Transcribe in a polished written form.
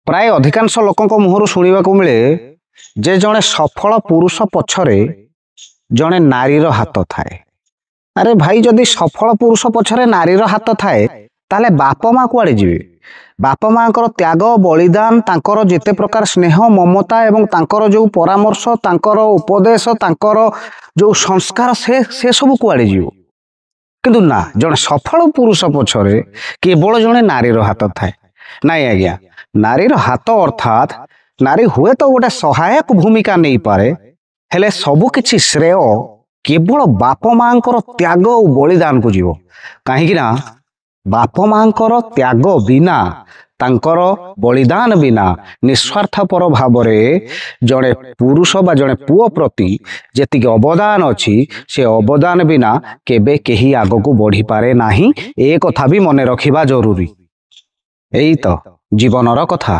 ପ୍ରାୟ ଅଧିକାଂଶ ଲୋକଙ୍କ ମୁହଁରୁ ଶୁଣିବାକୁ ମିଳେ ଯେ ଜଣେ ସଫଳ ପୁରୁଷ ପଛରେ ଜଣେ ନାରୀର ହାତ ଥାଏ। ଆରେ ଭାଇ, ଯଦି ସଫଳ ପୁରୁଷ ପଛରେ ନାରୀର ହାତ ଥାଏ ତାହେଲେ ବାପା ମା କୁଆଡ଼େ ଯିବେ? ବାପା ମାଙ୍କର ତ୍ୟାଗ ବଳିଦାନ, ତାଙ୍କର ଯେତେ ପ୍ରକାର ସ୍ନେହ ମମତା ଏବଂ ତାଙ୍କର ଯେଉଁ ପରାମର୍ଶ, ତାଙ୍କର ଉପଦେଶ, ତାଙ୍କର ଯେଉଁ ସଂସ୍କାର, ସେ ସବୁ କୁଆଡ଼େ ଯିବ? କିନ୍ତୁ ନା, ଜଣେ ସଫଳ ପୁରୁଷ ପଛରେ କେବଳ ଜଣେ ନାରୀର ହାତ ଥାଏ। ନାଇଁ ଆଜ୍ଞା, ନାରୀର ହାତ ଅର୍ଥାତ୍ ନାରୀ ହୁଏତ ଗୋଟେ ସହାୟକ ଭୂମିକା ନେଇପାରେ, ହେଲେ ସବୁକିଛି ଶ୍ରେୟ କେବଳ ବାପା ମାଙ୍କର ତ୍ୟାଗ ଓ ବଳିଦାନକୁ ଯିବ। କାହିଁକି ନା ବାପା ମାଙ୍କର ତ୍ୟାଗ ବିନା, ତାଙ୍କର ବଳିଦାନ ବିନା ନିଃସ୍ୱାର୍ଥପର ଭାବରେ ଜଣେ ପୁରୁଷ ବା ଜଣେ ପୁଅ ପ୍ରତି ଯେତିକି ଅବଦାନ ଅଛି, ସେ ଅବଦାନ ବିନା କେବେ କେହି ଆଗକୁ ବଢ଼ିପାରେ ନାହିଁ। ଏ କଥା ବି ମନେ ରଖିବା ଜରୁରୀ। ଏଇ ତ ଜୀବନର କଥା।